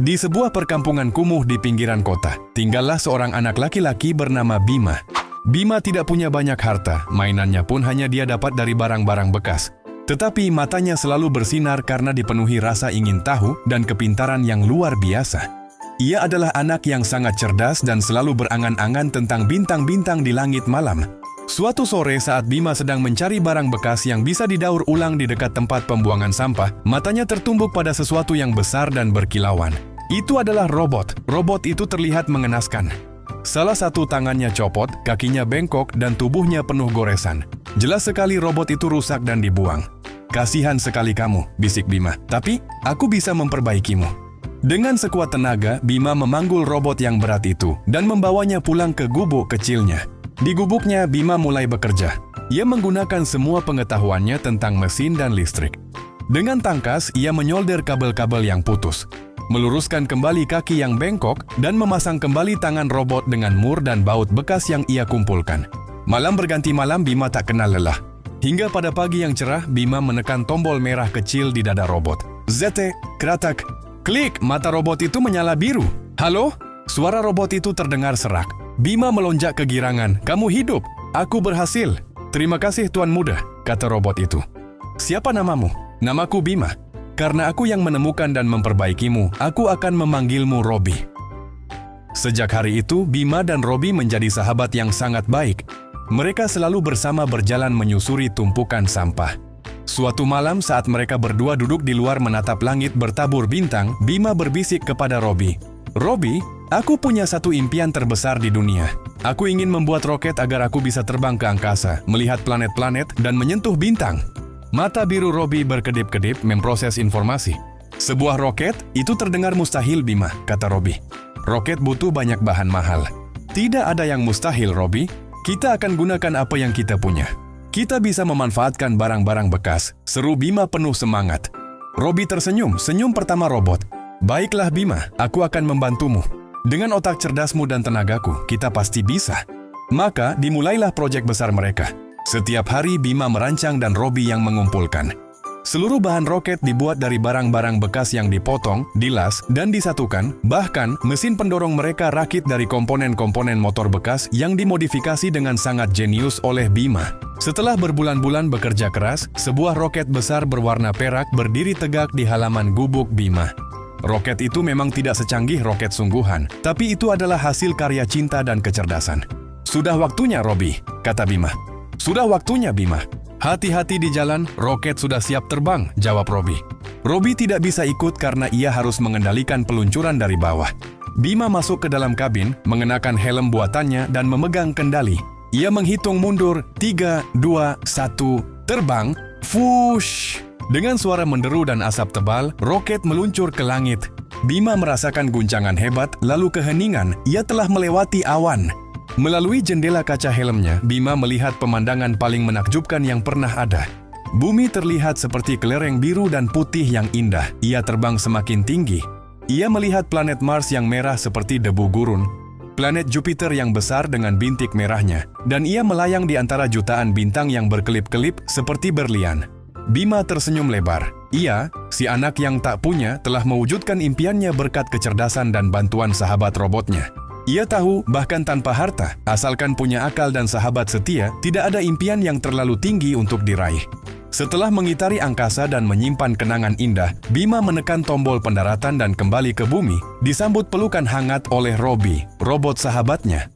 Di sebuah perkampungan kumuh di pinggiran kota, tinggallah seorang anak laki-laki bernama Bima. Bima tidak punya banyak harta, mainannya pun hanya dia dapat dari barang-barang bekas. Tetapi matanya selalu bersinar karena dipenuhi rasa ingin tahu dan kepintaran yang luar biasa. Ia adalah anak yang sangat cerdas dan selalu berangan-angan tentang bintang-bintang di langit malam. Suatu sore saat Bima sedang mencari barang bekas yang bisa didaur ulang di dekat tempat pembuangan sampah, matanya tertumbuk pada sesuatu yang besar dan berkilauan. Itu adalah robot. Robot itu terlihat mengenaskan. Salah satu tangannya copot, kakinya bengkok, dan tubuhnya penuh goresan. Jelas sekali robot itu rusak dan dibuang. "Kasihan sekali kamu," bisik Bima, "tapi aku bisa memperbaikimu." Dengan sekuat tenaga, Bima memanggul robot yang berat itu dan membawanya pulang ke gubuk kecilnya. Di gubuknya, Bima mulai bekerja. Ia menggunakan semua pengetahuannya tentang mesin dan listrik. Dengan tangkas, ia menyolder kabel-kabel yang putus, meluruskan kembali kaki yang bengkok, dan memasang kembali tangan robot dengan mur dan baut bekas yang ia kumpulkan. Malam berganti malam, Bima tak kenal lelah. Hingga pada pagi yang cerah, Bima menekan tombol merah kecil di dada robot. Zete, kratak, klik, mata robot itu menyala biru. "Halo?" Suara robot itu terdengar serak. Bima melonjak kegirangan. "Kamu hidup. Aku berhasil." "Terima kasih Tuan Muda," kata robot itu. "Siapa namamu?" "Namaku Bima. Karena aku yang menemukan dan memperbaikimu, aku akan memanggilmu Robi." Sejak hari itu, Bima dan Robi menjadi sahabat yang sangat baik. Mereka selalu bersama berjalan menyusuri tumpukan sampah. Suatu malam saat mereka berdua duduk di luar menatap langit bertabur bintang, Bima berbisik kepada Robi. "Robi, aku punya satu impian terbesar di dunia. Aku ingin membuat roket agar aku bisa terbang ke angkasa, melihat planet-planet, dan menyentuh bintang." Mata biru Robi berkedip-kedip memproses informasi. "Sebuah roket? Itu terdengar mustahil, Bima," kata Robi. "Roket butuh banyak bahan mahal." "Tidak ada yang mustahil, Robi. Kita akan gunakan apa yang kita punya. Kita bisa memanfaatkan barang-barang bekas," seru Bima penuh semangat. Robi tersenyum, senyum pertama robot. "Baiklah Bima, aku akan membantumu. Dengan otak cerdasmu dan tenagaku, kita pasti bisa." Maka dimulailah proyek besar mereka. Setiap hari Bima merancang dan Robi yang mengumpulkan. Seluruh bahan roket dibuat dari barang-barang bekas yang dipotong, dilas, dan disatukan. Bahkan, mesin pendorong mereka rakit dari komponen-komponen motor bekas yang dimodifikasi dengan sangat jenius oleh Bima. Setelah berbulan-bulan bekerja keras, sebuah roket besar berwarna perak berdiri tegak di halaman gubuk Bima. Roket itu memang tidak secanggih roket sungguhan, tapi itu adalah hasil karya cinta dan kecerdasan. "Sudah waktunya, Robi," kata Bima. "Sudah waktunya, Bima. Hati-hati di jalan, roket sudah siap terbang," jawab Robi. Robi tidak bisa ikut karena ia harus mengendalikan peluncuran dari bawah. Bima masuk ke dalam kabin, mengenakan helm buatannya dan memegang kendali. Ia menghitung mundur, 3, 2, 1, terbang, fush! Dengan suara menderu dan asap tebal, roket meluncur ke langit. Bima merasakan guncangan hebat, lalu keheningan, ia telah melewati awan. Melalui jendela kaca helmnya, Bima melihat pemandangan paling menakjubkan yang pernah ada. Bumi terlihat seperti kelereng biru dan putih yang indah. Ia terbang semakin tinggi. Ia melihat planet Mars yang merah seperti debu gurun, planet Jupiter yang besar dengan bintik merahnya, dan ia melayang di antara jutaan bintang yang berkelip-kelip seperti berlian. Bima tersenyum lebar. Ia, si anak yang tak punya, telah mewujudkan impiannya berkat kecerdasan dan bantuan sahabat robotnya. Ia tahu, bahkan tanpa harta, asalkan punya akal dan sahabat setia, tidak ada impian yang terlalu tinggi untuk diraih. Setelah mengitari angkasa dan menyimpan kenangan indah, Bima menekan tombol pendaratan dan kembali ke bumi, disambut pelukan hangat oleh Robi, robot sahabatnya.